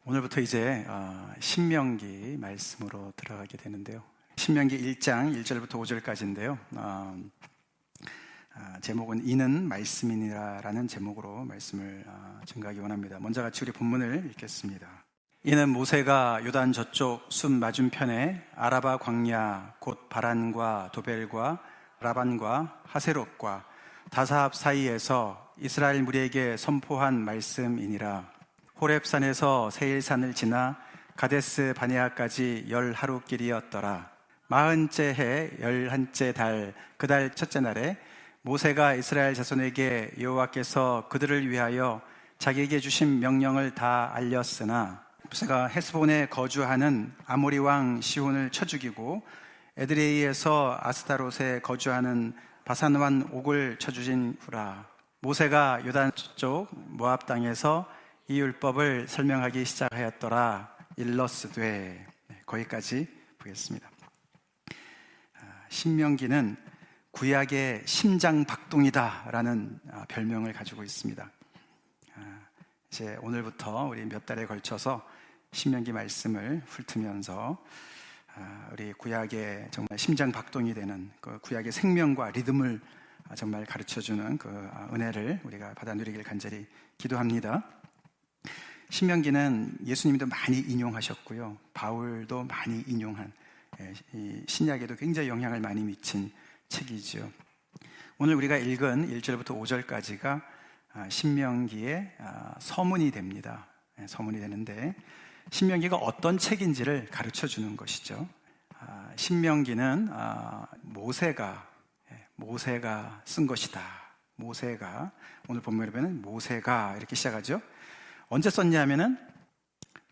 오늘부터 이제 신명기 말씀으로 들어가게 되는데요. 신명기 1장 1절부터 5절까지인데요. 제목은 이는 말씀이니라라는 제목으로 말씀을 증거하기 원합니다. 먼저 같이 우리 본문을 읽겠습니다. 이는 모세가 요단 저쪽 숲 맞은편에 아라바 광야 곧 바란과 도벨과 라반과 하세롯과 다사합 사이에서 이스라엘 무리에게 선포한 말씀이니라. 호렙산에서 세일산을 지나 가데스 바네아까지 10하루길이었더라. 40째 해 11째 달 그 달 첫째 날에 모세가 이스라엘 자손에게 여호와께서 그들을 위하여 자기에게 주신 명령을 다 알렸으나 모세가 헤스본에 거주하는 아모리 왕 시혼을 쳐 죽이고 에드레이에서 아스타롯에 거주하는 바산 왕 옥을 쳐 죽인 후라. 모세가 요단 쪽 모압 땅에서 이 율법을 설명하기 시작하였더라. 일러스되. 거기까지 보겠습니다. 신명기는 구약의 심장박동이다라는 별명을 가지고 있습니다. 이제 오늘부터 우리 몇 달에 걸쳐서 신명기 말씀을 훑으면서 우리 구약의 정말 심장박동이 되는 그 구약의 생명과 리듬을 정말 가르쳐주는 그 은혜를 우리가 받아 누리길 간절히 기도합니다. 신명기는 예수님도 많이 인용하셨고요, 바울도 많이 인용한 이 신약에도 굉장히 영향을 많이 미친 책이죠. 오늘 우리가 읽은 1절부터 5절까지가 신명기의 서문이 됩니다. 서문이 되는데 신명기가 어떤 책인지를 가르쳐 주는 것이죠. 신명기는 모세가 쓴 것이다. 모세가, 오늘 본문에 보면 모세가 이렇게 시작하죠. 언제 썼냐면은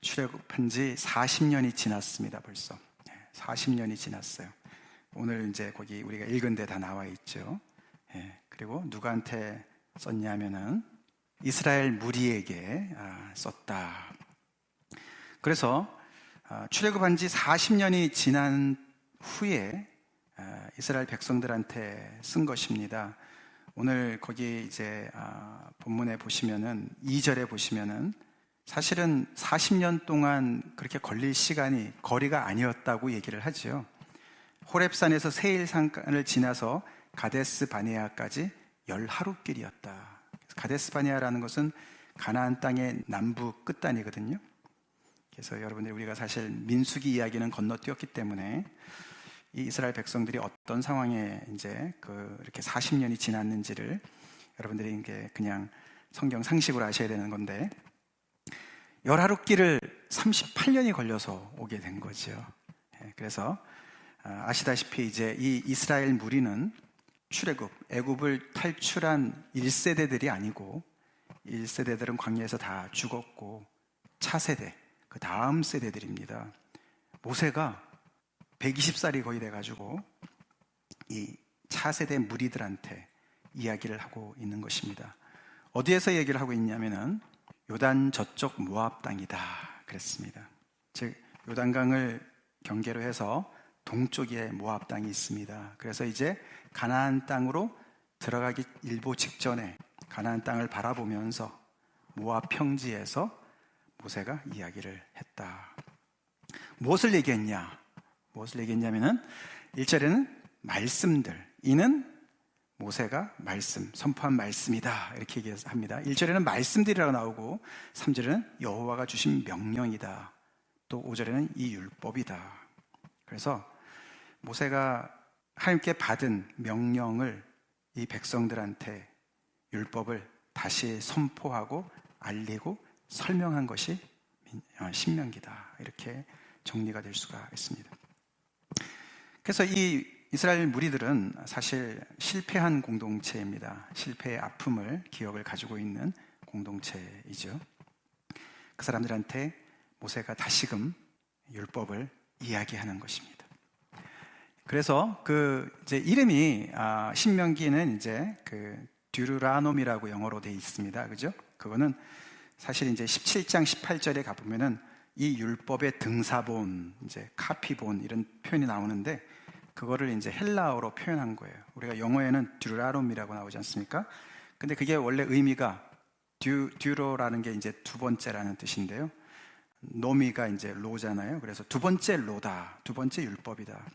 출애굽한 지 40년이 지났습니다. 벌써 40년이 지났어요. 오늘 이제 거기 우리가 읽은 데 다 나와 있죠. 그리고 누구한테 썼냐면은 이스라엘 무리에게 썼다. 그래서 출애굽한 지 40년이 지난 후에 이스라엘 백성들한테 쓴 것입니다. 오늘 거기 이제 본문에 보시면은 2절에 보시면은 사실은 40년 동안 그렇게 걸릴 시간이 거리가 아니었다고 얘기를 하죠. 호렙산에서 세일산을 지나서 가데스 바네아까지 10하루길이었다. 가데스 바네아라는 것은 가나안 땅의 남부 끝단이거든요. 그래서 여러분들 우리가 사실 민수기 이야기는 건너뛰었기 때문에 이 이스라엘 백성들이 어떤 상황에 이제 이렇게 40년이 지났는지를 여러분들이 이게 그냥 성경 상식으로 아셔야 되는 건데 10하루길을 38년이 걸려서 오게 된 거죠. 그래서 아시다시피 이제 이 이스라엘 무리는 출애굽, 애굽을 탈출한 1세대들이 아니고 1세대들은 광야에서 다 죽었고 차세대, 그 다음 세대들입니다. 모세가 120살이 거의 돼가지고 이 차세대 무리들한테 이야기를 하고 있는 것입니다. 어디에서 얘기를 하고 있냐면은 요단 저쪽 모압 땅이다 그랬습니다. 즉 요단강을 경계로 해서 동쪽에 모압 땅이 있습니다. 그래서 이제 가나안 땅으로 들어가기 일보 직전에 가나안 땅을 바라보면서 모압 평지에서 모세가 이야기를 했다. 무엇을 얘기했냐? 무엇을 얘기했냐면은 1절에는 말씀들, 이는 모세가 말씀, 선포한 말씀이다 이렇게 얘기합니다. 1절에는 말씀들이라고 나오고 3절에는 여호와가 주신 명령이다. 또 5절에는 이 율법이다. 그래서 모세가 하나님께 받은 명령을 이 백성들한테 율법을 다시 선포하고 알리고 설명한 것이 신명기다. 이렇게 정리가 될 수가 있습니다. 그래서 이 이스라엘 무리들은 사실 실패한 공동체입니다. 실패의 아픔을, 기억을 가지고 있는 공동체이죠. 그 사람들한테 모세가 다시금 율법을 이야기하는 것입니다. 그래서 이제 이름이 신명기는 이제 듀르라놈이라고 영어로 되어 있습니다. 그죠? 그거는 사실 이제 17장 18절에 가보면은 이 율법의 등사본, 이제 카피본 이런 표현이 나오는데 그거를 이제 헬라어로 표현한 거예요. 우리가 영어에는 듀라롬이라고 나오지 않습니까? 근데 그게 원래 의미가 듀로라는 게 이제 두 번째라는 뜻인데요. 노미가 이제 로잖아요. 그래서 두 번째 로다, 두 번째 율법이다.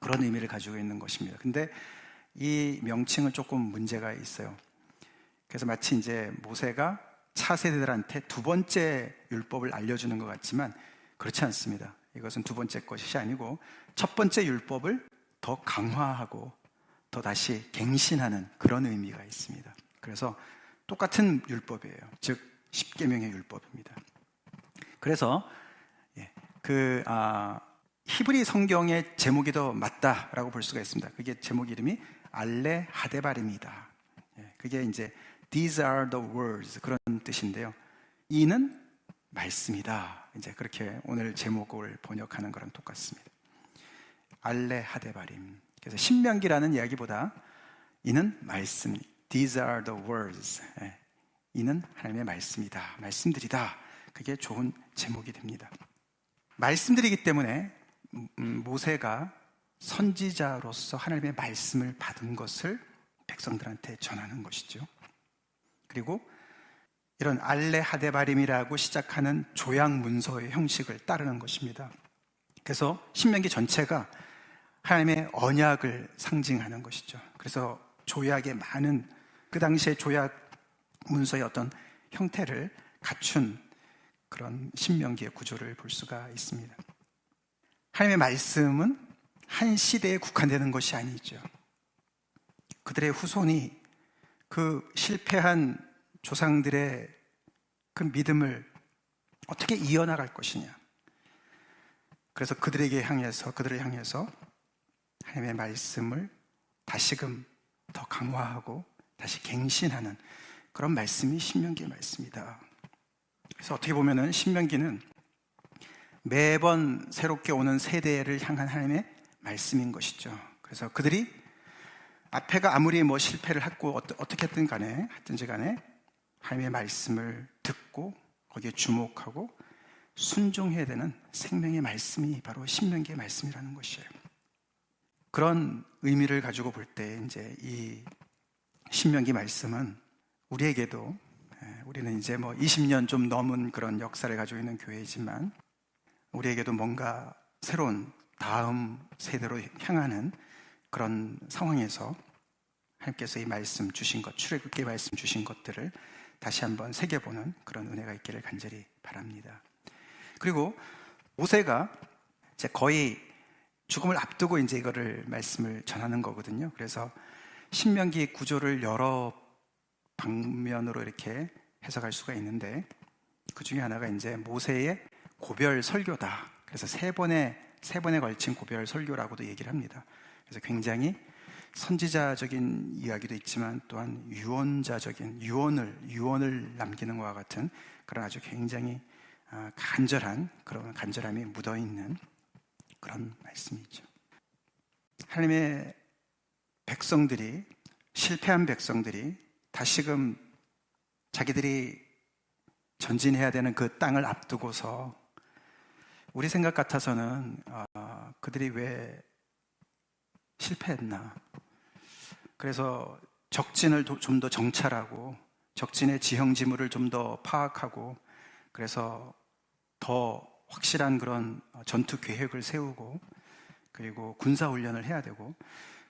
그런 의미를 가지고 있는 것입니다. 근데 이 명칭은 조금 문제가 있어요. 그래서 마치 이제 모세가 차세대들한테 두 번째 율법을 알려주는 것 같지만 그렇지 않습니다. 이것은 두 번째 것이 아니고 첫 번째 율법을 더 강화하고 더 다시 갱신하는 그런 의미가 있습니다. 그래서 똑같은 율법이에요. 즉 십계명의 율법입니다. 그래서 히브리 성경의 제목이 더 맞다라고 볼 수가 있습니다. 그게 제목 이름이 알레 하데바림이다. 그게 이제 These are the words 그런 뜻인데요. 이는 말씀이다. 이제 그렇게 오늘 제목을 번역하는 거랑 똑같습니다. 알레 하데바림. 그래서 신명기라는 이야기보다 이는 말씀. These are the words. 이는 하나님의 말씀이다. 말씀들이다. 그게 좋은 제목이 됩니다. 말씀들이기 때문에 모세가 선지자로서 하나님의 말씀을 받은 것을 백성들한테 전하는 것이죠. 그리고 이런 알레 하데바림이라고 시작하는 조약 문서의 형식을 따르는 것입니다. 그래서 신명기 전체가 하나님의 언약을 상징하는 것이죠. 그래서 조약의 많은 그 당시의 조약 문서의 어떤 형태를 갖춘 그런 신명기의 구조를 볼 수가 있습니다. 하나님의 말씀은 한 시대에 국한되는 것이 아니죠. 그들의 후손이 그 실패한 조상들의 그 믿음을 어떻게 이어나갈 것이냐. 그래서 그들을 향해서 하나님의 말씀을 다시금 더 강화하고 다시 갱신하는 그런 말씀이 신명기의 말씀이다. 그래서 어떻게 보면은 신명기는 매번 새롭게 오는 세대를 향한 하나님의 말씀인 것이죠. 그래서 그들이 앞에가 아무리 실패를 했고 어떻게 했든지 간에 하나님의 말씀을 듣고 거기에 주목하고 순종해야 되는 생명의 말씀이 바로 신명기의 말씀이라는 것이에요. 그런 의미를 가지고 볼 때 이제 이 신명기 말씀은 우리에게도 우리는 이제 20년 좀 넘은 그런 역사를 가지고 있는 교회이지만 우리에게도 뭔가 새로운 다음 세대로 향하는 그런 상황에서 하나님께서 이 말씀 주신 것, 출애굽기의 말씀 주신 것들을 다시 한번 새겨보는 그런 은혜가 있기를 간절히 바랍니다. 그리고 모세가 이제 거의 죽음을 앞두고 이제 이거를 말씀을 전하는 거거든요. 그래서 신명기 구조를 여러 방면으로 이렇게 해석할 수가 있는데 그 중에 하나가 이제 모세의 고별 설교다. 그래서 세 번에 걸친 고별 설교라고도 얘기를 합니다. 그래서 굉장히 선지자적인 이야기도 있지만 또한 유언자적인 유언을 남기는 것과 같은 그런 아주 굉장히 간절한 그런 간절함이 묻어 있는 그런 말씀이죠. 하나님의 백성들이 실패한 백성들이 다시금 자기들이 전진해야 되는 그 땅을 앞두고서 우리 생각 같아서는 그들이 왜 실패했나? 그래서 적진을 좀 더 정찰하고 적진의 지형지물을 좀 더 파악하고 그래서 더 확실한 그런 전투 계획을 세우고 그리고 군사훈련을 해야 되고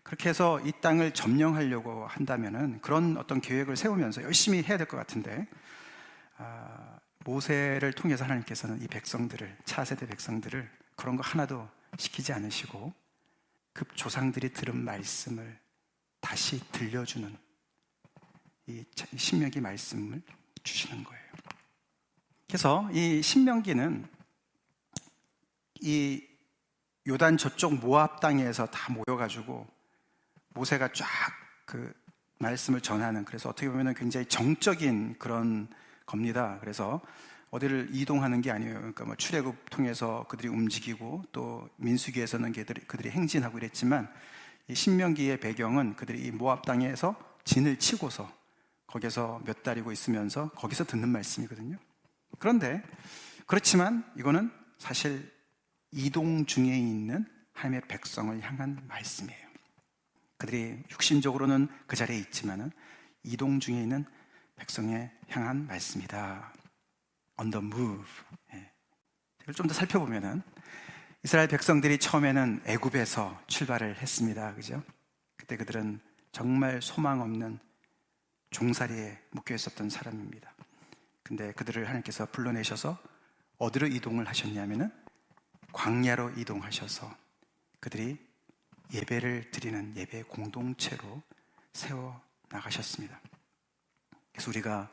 그렇게 해서 이 땅을 점령하려고 한다면은 그런 어떤 계획을 세우면서 열심히 해야 될 것 같은데 모세를 통해서 하나님께서는 이 백성들을 차세대 백성들을 그런 거 하나도 시키지 않으시고 그 조상들이 들은 말씀을 다시 들려주는 이 신명기 말씀을 주시는 거예요. 그래서 이 신명기는 이 요단 저쪽 모압 땅에서 다 모여가지고 모세가 쫙 그 말씀을 전하는 그래서 어떻게 보면 굉장히 정적인 그런 겁니다. 그래서 어디를 이동하는 게 아니에요. 그러니까 출애굽 통해서 그들이 움직이고 또 민수기에서는 그들이 행진하고 이랬지만 이 신명기의 배경은 그들이 이 모압 땅에서 진을 치고서 거기서 몇 달이고 있으면서 거기서 듣는 말씀이거든요. 그런데 그렇지만 이거는 사실 이동 중에 있는 하나님의 백성을 향한 말씀이에요. 그들이 육신적으로는 그 자리에 있지만은 이동 중에 있는 백성에 향한 말씀이다. On the move. 좀 더 살펴보면은 이스라엘 백성들이 처음에는 애굽에서 출발을 했습니다. 그죠? 그때 그들은 정말 소망 없는 종살이에 묶여 있었던 사람입니다. 근데 그들을 하나님께서 불러내셔서 어디로 이동을 하셨냐면은 광야로 이동하셔서 그들이 예배를 드리는 예배 공동체로 세워 나가셨습니다. 그래서 우리가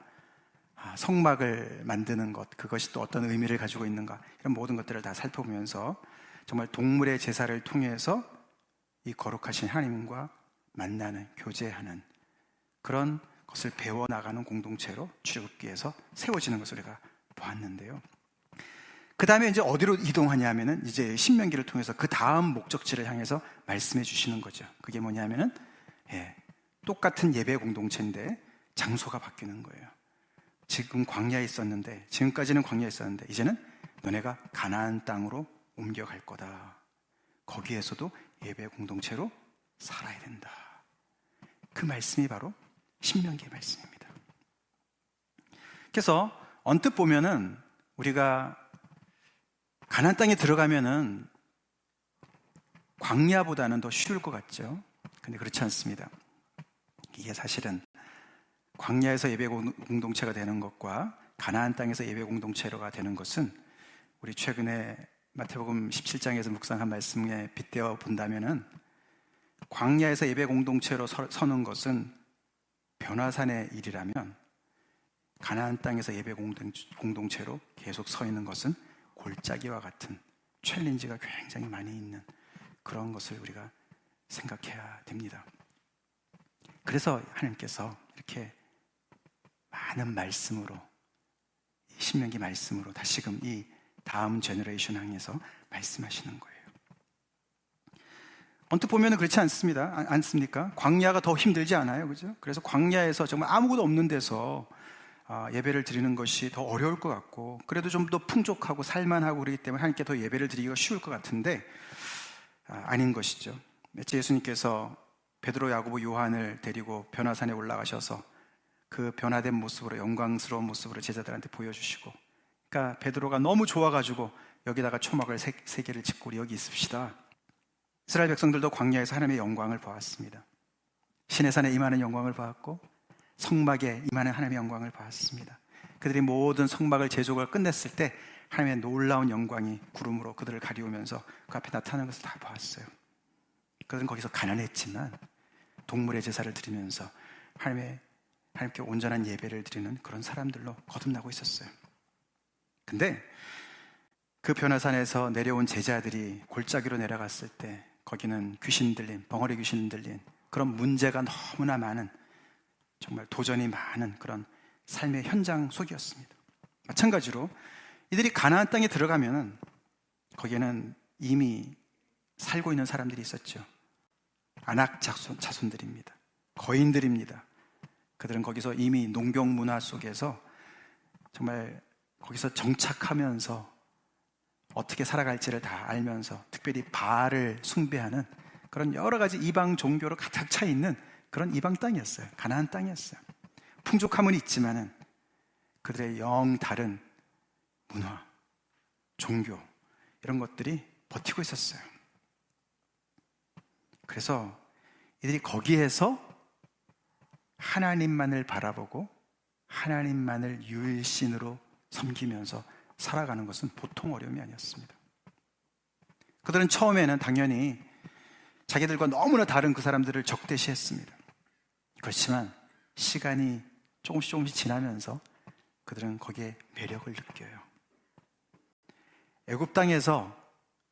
성막을 만드는 것, 그것이 또 어떤 의미를 가지고 있는가, 이런 모든 것들을 다 살펴보면서 정말 동물의 제사를 통해서 이 거룩하신 하나님과 만나는, 교제하는 그런 것을 배워나가는 공동체로 출애굽기에서 세워지는 것을 우리가 보았는데요. 그 다음에 이제 어디로 이동하냐면은 이제 신명기를 통해서 그 다음 목적지를 향해서 말씀해 주시는 거죠. 그게 뭐냐면은 똑같은 예배 공동체인데 장소가 바뀌는 거예요. 지금 광야에 있었는데, 지금까지는 광야에 있었는데 이제는 너네가 가나안 땅으로 옮겨갈 거다. 거기에서도 예배 공동체로 살아야 된다. 그 말씀이 바로 신명기의 말씀입니다. 그래서 언뜻 보면은 우리가 가나안 땅에 들어가면은 광야보다는 더 쉬울 것 같죠. 근데 그렇지 않습니다. 이게 사실은 광야에서 예배 공동체가 되는 것과 가나안 땅에서 예배 공동체가 되는 것은 우리 최근에 마태복음 17장에서 묵상한 말씀에 빗대어 본다면은 광야에서 예배 공동체로 서는 것은 변화산의 일이라면 가나안 땅에서 예배 공동체로 계속 서 있는 것은 골짜기와 같은 챌린지가 굉장히 많이 있는 그런 것을 우리가 생각해야 됩니다. 그래서 하나님께서 이렇게 많은 말씀으로, 신명기 말씀으로 다시금 이 다음 제너레이션 향해서 말씀하시는 거예요. 언뜻 보면 그렇지 않습니까? 광야가 더 힘들지 않아요? 그죠? 그래서 광야에서 정말 아무것도 없는 데서 예배를 드리는 것이 더 어려울 것 같고, 그래도 좀 더 풍족하고 살만하고 그러기 때문에 하나님께 더 예배를 드리기가 쉬울 것 같은데 아닌 것이죠. 예수님께서 베드로, 야고보, 요한을 데리고 변화산에 올라가셔서 그 변화된 모습으로, 영광스러운 모습으로 제자들한테 보여주시고, 그러니까 베드로가 너무 좋아가지고 여기다가 초막을 세 개를 짓고 우리 여기 있읍시다. 이스라엘 백성들도 광야에서 하나님의 영광을 보았습니다. 시내산에 임하는 영광을 보았고 성막에 임하는 하나님의 영광을 보았습니다. 그들이 모든 성막을 제조가 끝냈을 때 하나님의 놀라운 영광이 구름으로 그들을 가리우면서 그 앞에 나타나는 것을 다 보았어요. 그들은 거기서 가난했지만 동물의 제사를 드리면서 하나님께 온전한 예배를 드리는 그런 사람들로 거듭나고 있었어요. 근데 그 변화산에서 내려온 제자들이 골짜기로 내려갔을 때 거기는 귀신 들린, 벙어리 귀신 들린 그런 문제가 너무나 많은, 정말 도전이 많은 그런 삶의 현장 속이었습니다. 마찬가지로 이들이 가나안 땅에 들어가면 거기에는 이미 살고 있는 사람들이 있었죠. 안악 자손들입니다. 거인들입니다. 그들은 거기서 이미 농경 문화 속에서 정말 거기서 정착하면서 어떻게 살아갈지를 다 알면서 특별히 바알을 숭배하는 그런 여러 가지 이방 종교로 가득 차 있는 그런 이방 땅이었어요. 가나안 땅이었어요. 풍족함은 있지만은 그들의 영 다른 문화, 종교 이런 것들이 버티고 있었어요. 그래서 이들이 거기에서 하나님만을 바라보고 하나님만을 유일신으로 섬기면서 살아가는 것은 보통 어려움이 아니었습니다. 그들은 처음에는 당연히 자기들과 너무나 다른 그 사람들을 적대시했습니다. 그렇지만 시간이 조금씩 지나면서 그들은 거기에 매력을 느껴요. 애굽 땅에서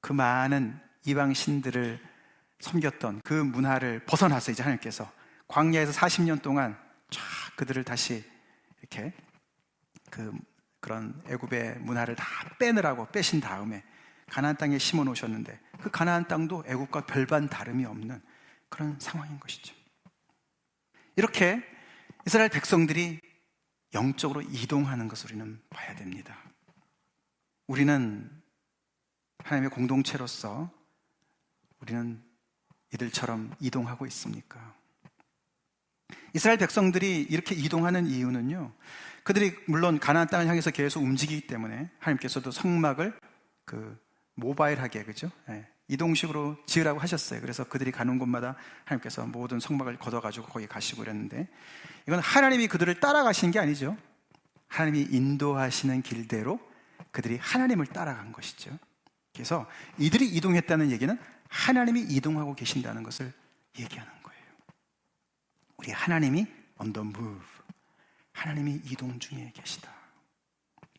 그 많은 이방 신들을 섬겼던 그 문화를 벗어나서 이제 하나님께서 광야에서 40년 동안 쫙 그들을 다시 이렇게 그런 애굽의 문화를 다 빼신 다음에 가나안 땅에 심어 놓으셨는데 그 가나안 땅도 애굽과 별반 다름이 없는 그런 상황인 것이죠. 이렇게 이스라엘 백성들이 영적으로 이동하는 것을 우리는 봐야 됩니다. 우리는 하나님의 공동체로서 우리는 이들처럼 이동하고 있습니까? 이스라엘 백성들이 이렇게 이동하는 이유는요, 그들이 물론 가나안 땅을 향해서 계속 움직이기 때문에 하나님께서도 성막을 모바일하게, 그죠? 예, 이동식으로 지으라고 하셨어요. 그래서 그들이 가는 곳마다 하나님께서 모든 성막을 걷어가지고 거기 가시고 그랬는데, 이건 하나님이 그들을 따라가신 게 아니죠. 하나님이 인도하시는 길대로 그들이 하나님을 따라간 것이죠. 그래서 이들이 이동했다는 얘기는 하나님이 이동하고 계신다는 것을 얘기하는 거예요. 우리 하나님이 on the move, 하나님이 이동 중에 계시다.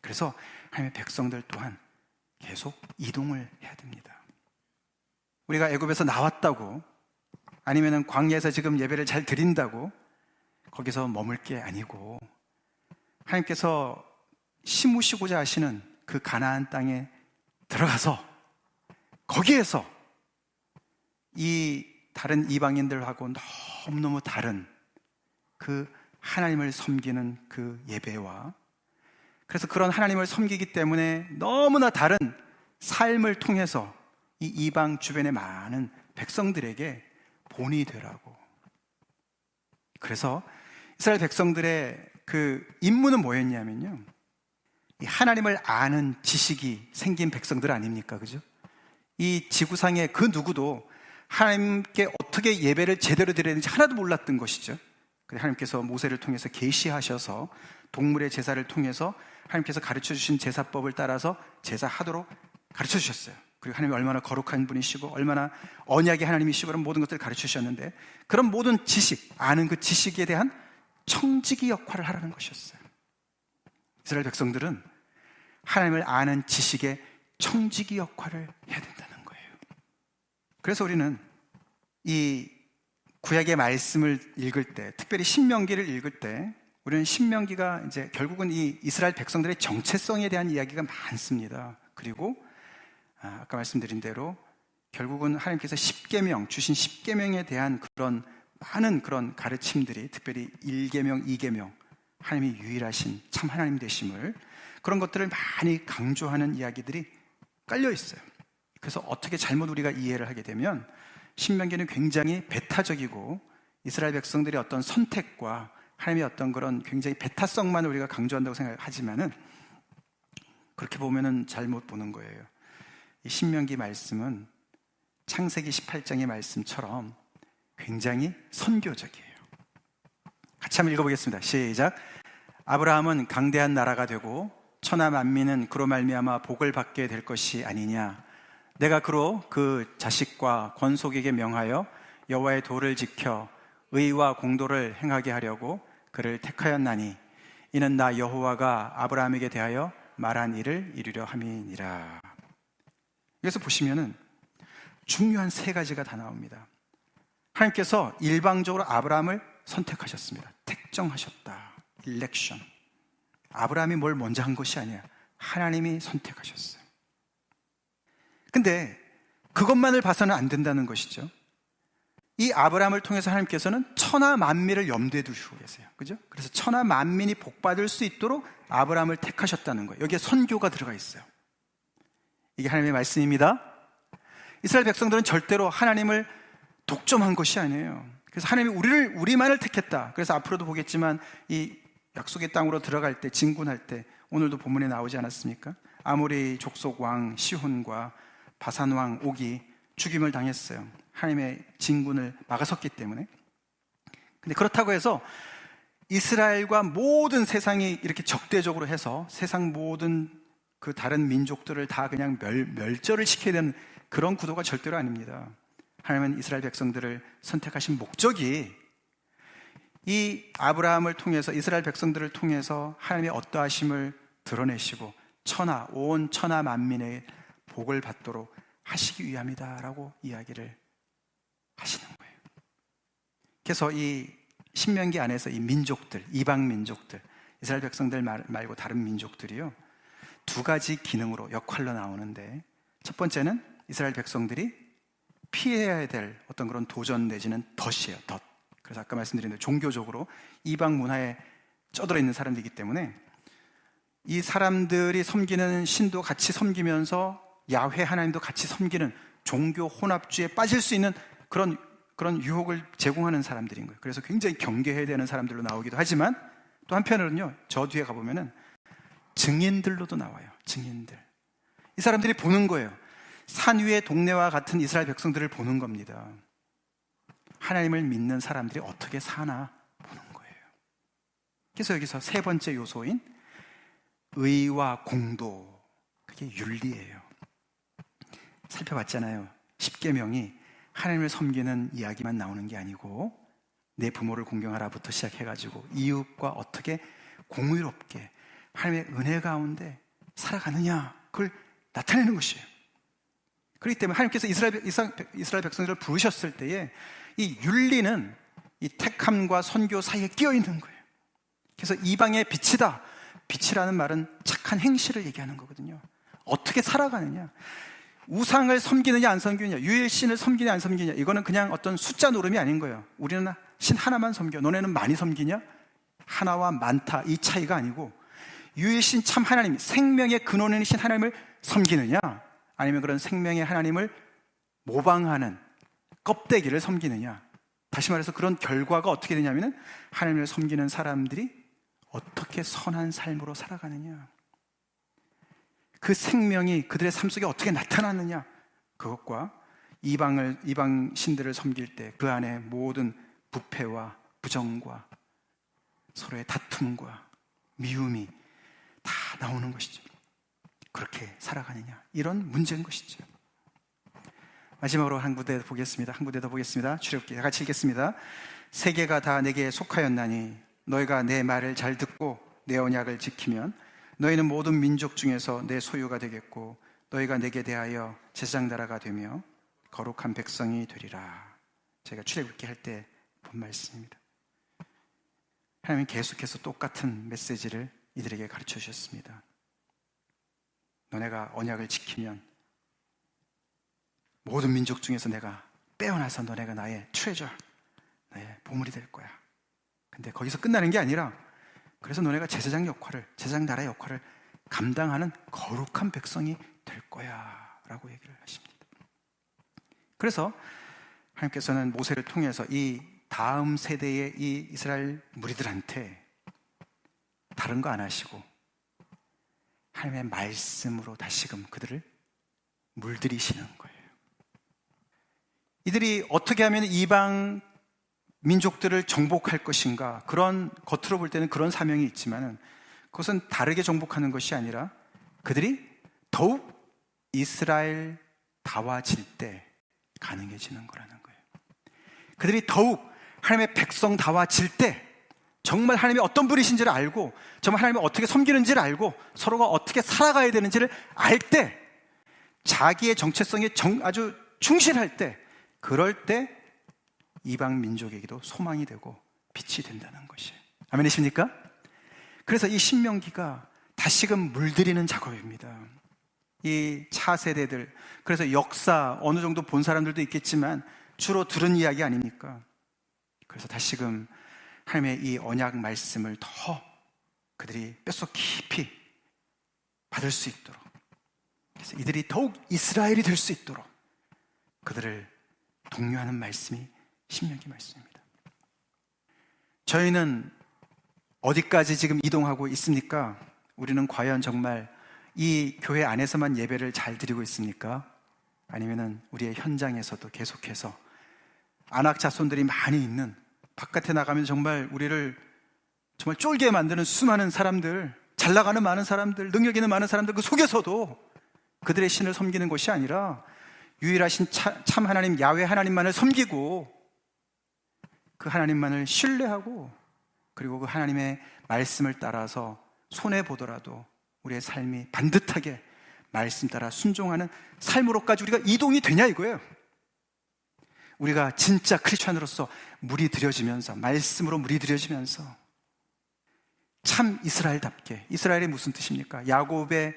그래서 하나님의 백성들 또한 계속 이동을 해야 됩니다. 우리가 애굽에서 나왔다고, 아니면은 광야에서 지금 예배를 잘 드린다고 거기서 머물 게 아니고, 하나님께서 심으시고자 하시는 그 가나안 땅에 들어가서 거기에서 이 다른 이방인들하고 너무너무 다른 그 하나님을 섬기는 그 예배와, 그래서 그런 하나님을 섬기기 때문에 너무나 다른 삶을 통해서 이 이방 주변의 많은 백성들에게 본이 되라고. 그래서 이스라엘 백성들의 그 임무는 뭐였냐면요, 이 하나님을 아는 지식이 생긴 백성들 아닙니까? 그죠? 이 지구상의 그 누구도 하나님께 어떻게 예배를 제대로 드려야 되는지 하나도 몰랐던 것이죠. 그래서 하나님께서 모세를 통해서 계시하셔서 동물의 제사를 통해서 하나님께서 가르쳐 주신 제사법을 따라서 제사하도록 가르쳐 주셨어요. 그리고 하나님이 얼마나 거룩한 분이시고 얼마나 언약의 하나님이시고 그런 모든 것들을 가르쳐 주셨는데, 그런 모든 지식, 아는 그 지식에 대한 청지기 역할을 하라는 것이었어요. 이스라엘 백성들은 하나님을 아는 지식의 청지기 역할을 해야 된다는 거예요. 그래서 우리는 이 구약의 말씀을 읽을 때, 특별히 신명기를 읽을 때, 우리는 신명기가 이제 결국은 이 이스라엘 백성들의 정체성에 대한 이야기가 많습니다. 그리고 아까 말씀드린 대로 결국은 하나님께서 주신 10계명에 대한 그런 많은 그런 가르침들이, 특별히 1계명, 2계명, 하나님이 유일하신 참 하나님 되심을, 그런 것들을 많이 강조하는 이야기들이 깔려 있어요. 그래서 어떻게 잘못 우리가 이해를 하게 되면 신명기는 굉장히 배타적이고 이스라엘 백성들의 어떤 선택과 하나님의 어떤 그런 굉장히 배타성만 우리가 강조한다고 생각하지만은, 그렇게 보면은 잘못 보는 거예요. 이 신명기 말씀은 창세기 18장의 말씀처럼 굉장히 선교적이에요. 같이 한번 읽어보겠습니다. 시작. 아브라함은 강대한 나라가 되고 천하 만민은 그로 말미암아 복을 받게 될 것이 아니냐. 내가 그로 그 자식과 권속에게 명하여 여호와의 도를 지켜 의와 공도를 행하게 하려고 그를 택하였나니, 이는 나 여호와가 아브라함에게 대하여 말한 일을 이루려 함이니라. 여기서 보시면은 중요한 세 가지가 다 나옵니다. 하나님께서 일방적으로 아브라함을 선택하셨습니다. 택정하셨다. 일렉션. 아브라함이 뭘 먼저 한 것이 아니야. 하나님이 선택하셨어요. 근데 그것만을 봐서는 안 된다는 것이죠. 이 아브라함을 통해서 하나님께서는 천하 만민을 염두에 두시고 계세요. 그죠? 그래서 천하 만민이 복받을 수 있도록 아브라함을 택하셨다는 거예요. 여기에 선교가 들어가 있어요. 이게 하나님의 말씀입니다. 이스라엘 백성들은 절대로 하나님을 독점한 것이 아니에요. 그래서 하나님이 우리만을 택했다. 그래서 앞으로도 보겠지만 이 약속의 땅으로 들어갈 때, 진군할 때, 오늘도 본문에 나오지 않았습니까? 아모리 족속 왕 시혼과 바산 왕 옥이 죽임을 당했어요. 하나님의 진군을 막아섰기 때문에. 근데 그렇다고 해서 이스라엘과 모든 세상이 이렇게 적대적으로 해서 세상 모든 그 다른 민족들을 다 그냥 멸절을 시켜야 되는 그런 구도가 절대로 아닙니다. 하나님은 이스라엘 백성들을 선택하신 목적이 이 아브라함을 통해서, 이스라엘 백성들을 통해서 하나님의 어떠하심을 드러내시고 온 천하 만민의 복을 받도록 하시기 위함이다라고 이야기를 하시는 거예요. 그래서 이 신명기 안에서 이 민족들, 이방 민족들, 이스라엘 백성들 말고 다른 민족들이요, 두 가지 기능으로, 역할로 나오는데, 첫 번째는 이스라엘 백성들이 피해야 될 어떤 그런 도전 내지는 덫이에요. 덫. 그래서 아까 말씀드린 대로 종교적으로 이방 문화에 쩌들어 있는 사람들이기 때문에 이 사람들이 섬기는 신도 같이 섬기면서 야훼 하나님도 같이 섬기는 종교 혼합주의에 빠질 수 있는 그런 유혹을 제공하는 사람들인 거예요. 그래서 굉장히 경계해야 되는 사람들로 나오기도 하지만, 또 한편으로는요, 저 뒤에 가보면은 증인들로도 나와요. 증인들. 이 사람들이 보는 거예요. 산 위의 동네와 같은 이스라엘 백성들을 보는 겁니다. 하나님을 믿는 사람들이 어떻게 사나 보는 거예요. 그래서 여기서 세 번째 요소인 의와 공도, 그게 윤리예요. 살펴봤잖아요. 십계명이 하나님을 섬기는 이야기만 나오는 게 아니고 내 부모를 공경하라부터 시작해가지고 이웃과 어떻게 공의롭게 하나님의 은혜 가운데 살아가느냐, 그걸 나타내는 것이에요. 그렇기 때문에 하나님께서 이스라엘 백성들을 부르셨을 때에 이 윤리는 이 택함과 선교 사이에 끼어 있는 거예요. 그래서 이방의 빛이다. 빛이라는 말은 착한 행실을 얘기하는 거거든요. 어떻게 살아가느냐, 우상을 섬기느냐 안 섬기느냐, 유일신을 섬기느냐 안 섬기느냐, 이거는 그냥 어떤 숫자 노름이 아닌 거예요. 우리는 신 하나만 섬겨, 너네는 많이 섬기냐? 하나와 많다, 이 차이가 아니고 유일신 참 하나님, 생명의 근원이신 하나님을 섬기느냐, 아니면 그런 생명의 하나님을 모방하는 껍데기를 섬기느냐. 다시 말해서 그런 결과가 어떻게 되냐면 하나님을 섬기는 사람들이 어떻게 선한 삶으로 살아가느냐, 그 생명이 그들의 삶 속에 어떻게 나타나느냐, 그것과 이방 신들을 섬길 때 그 안에 모든 부패와 부정과 서로의 다툼과 미움이 다 나오는 것이죠. 그렇게 살아가느냐, 이런 문제인 것이죠. 마지막으로 한 구대 보겠습니다. 한 구대 더 보겠습니다. 출애굽기 같이 읽겠습니다. 세계가 다 내게 속하였나니 너희가 내 말을 잘 듣고 내 언약을 지키면 너희는 모든 민족 중에서 내 소유가 되겠고 너희가 내게 대하여 제사장 나라가 되며 거룩한 백성이 되리라. 제가 출애굽기 할 때 본 말씀입니다. 하나님은 계속해서 똑같은 메시지를 이들에게 가르쳐 주셨습니다. 너네가 언약을 지키면 모든 민족 중에서 내가 빼어나서 너네가 나의 트레저, 나의 보물이 될 거야. 근데 거기서 끝나는 게 아니라 그래서 너네가 제사장 역할을, 제사장 나라의 역할을 감당하는 거룩한 백성이 될 거야 라고 얘기를 하십니다. 그래서 하나님께서는 모세를 통해서 이 다음 세대의 이 이스라엘 무리들한테 다른 거 안 하시고 하나님의 말씀으로 다시금 그들을 물들이시는 거예요. 이들이 어떻게 하면 이방 민족들을 정복할 것인가, 그런 겉으로 볼 때는 그런 사명이 있지만 그것은 다르게 정복하는 것이 아니라 그들이 더욱 이스라엘다워질 때 가능해지는 거라는 거예요. 그들이 더욱 하나님의 백성다워질 때 정말 하나님이 어떤 분이신지를 알고 정말 하나님을 어떻게 섬기는지를 알고 서로가 어떻게 살아가야 되는지를 알 때, 자기의 정체성에 아주 충실할 때, 그럴 때 이방 민족에게도 소망이 되고 빛이 된다는 것이에요. 아멘이십니까? 그래서 이 신명기가 다시금 물들이는 작업입니다. 이 차세대들, 그래서 역사 어느 정도 본 사람들도 있겠지만 주로 들은 이야기 아닙니까? 그래서 다시금 하나님의 이 언약 말씀을 더 그들이 뼛속 깊이 받을 수 있도록, 그래서 이들이 더욱 이스라엘이 될 수 있도록 그들을 독려하는 말씀이 신명기 말씀입니다. 저희는 어디까지 지금 이동하고 있습니까? 우리는 과연 정말 이 교회 안에서만 예배를 잘 드리고 있습니까? 아니면은 우리의 현장에서도 계속해서 안악 자손들이 많이 있는, 바깥에 나가면 정말 우리를 정말 쫄게 만드는 수많은 사람들, 잘 나가는 많은 사람들, 능력 있는 많은 사람들, 그 속에서도 그들의 신을 섬기는 것이 아니라 유일하신 참 하나님 야훼 하나님만을 섬기고 그 하나님만을 신뢰하고, 그리고 그 하나님의 말씀을 따라서 손해보더라도 우리의 삶이 반듯하게 말씀 따라 순종하는 삶으로까지 우리가 이동이 되냐 이거예요. 우리가 진짜 크리스찬으로서 물이 들여지면서, 말씀으로 물이 들여지면서 참 이스라엘답게, 이스라엘이 무슨 뜻입니까? 야곱의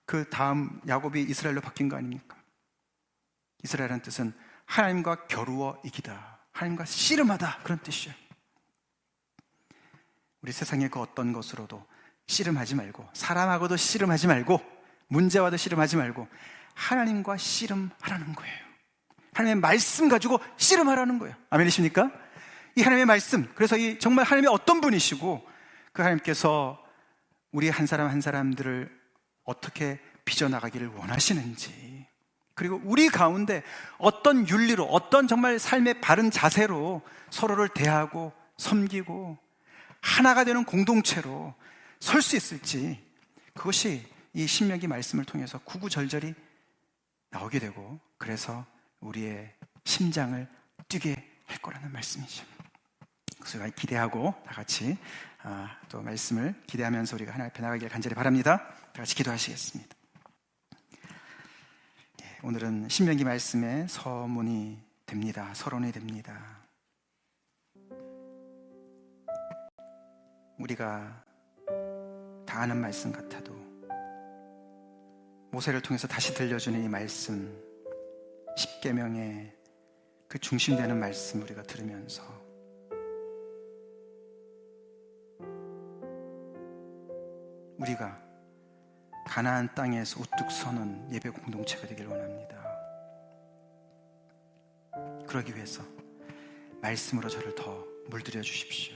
그 다음 야곱이 이스라엘로 바뀐 거 아닙니까? 이스라엘이라는 뜻은 하나님과 겨루어 이기다, 하나님과 씨름하다, 그런 뜻이에요. 우리 세상의 그 어떤 것으로도 씨름하지 말고, 사람하고도 씨름하지 말고, 문제와도 씨름하지 말고 하나님과 씨름하라는 거예요. 하나님의 말씀 가지고 씨름하라는 거예요. 아멘이십니까? 이 하나님의 말씀, 그래서 이 정말 하나님이 어떤 분이시고 그 하나님께서 우리 한 사람 한 사람들을 어떻게 빚어나가기를 원하시는지, 그리고 우리 가운데 어떤 윤리로, 어떤 정말 삶의 바른 자세로 서로를 대하고 섬기고 하나가 되는 공동체로 설 수 있을지, 그것이 이 신명기 말씀을 통해서 구구절절히 나오게 되고, 그래서 우리의 심장을 뛰게 할 거라는 말씀이죠. 그래서 기대하고 다 같이 또 말씀을 기대하면서 우리가 하나님 앞에 나가길 간절히 바랍니다. 다 같이 기도하시겠습니다. 오늘은 신명기 말씀의 서문이 됩니다. 서론이 됩니다. 우리가 다 아는 말씀 같아도 모세를 통해서 다시 들려주는 이 말씀, 십계명의 그 중심되는 말씀 우리가 들으면서 우리가 가나안 땅에서 우뚝 서는 예배 공동체가 되길 원합니다. 그러기 위해서 말씀으로 저를 더 물들여 주십시오.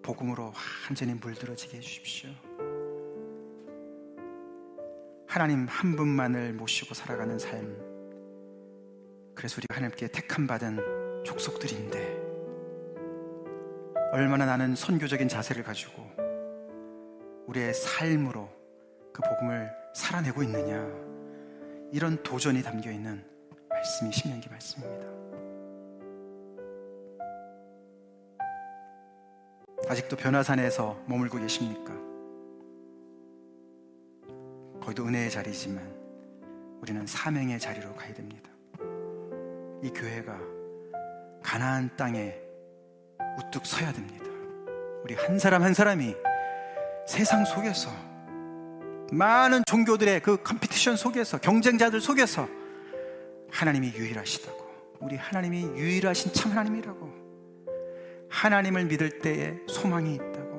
복음으로 완전히 물들어지게 해주십시오. 하나님 한 분만을 모시고 살아가는 삶, 그래서 우리가 하나님께 택함 받은 족속들인데 얼마나 나는 선교적인 자세를 가지고 우리의 삶으로 그 복음을 살아내고 있느냐, 이런 도전이 담겨있는 말씀이 신명기 말씀입니다. 아직도 변화산에서 머물고 계십니까? 거기도 은혜의 자리지만 우리는 사명의 자리로 가야 됩니다. 이 교회가 가나안 땅에 우뚝 서야 됩니다. 우리 한 사람 한 사람이 세상 속에서, 많은 종교들의 그 컴피티션 속에서, 경쟁자들 속에서 하나님이 유일하시다고, 우리 하나님이 유일하신 참 하나님이라고, 하나님을 믿을 때에 소망이 있다고,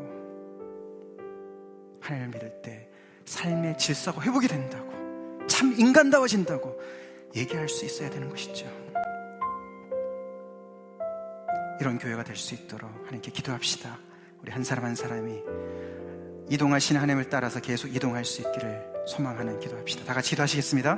하나님을 믿을 때 삶의 질서가 회복이 된다고, 참 인간다워진다고 얘기할 수 있어야 되는 것이죠. 이런 교회가 될 수 있도록 하나님께 기도합시다. 우리 한 사람 한 사람이 이동하시는 하나님을 따라서 계속 이동할 수 있기를 소망하는 기도합시다. 다 같이 기도하시겠습니다.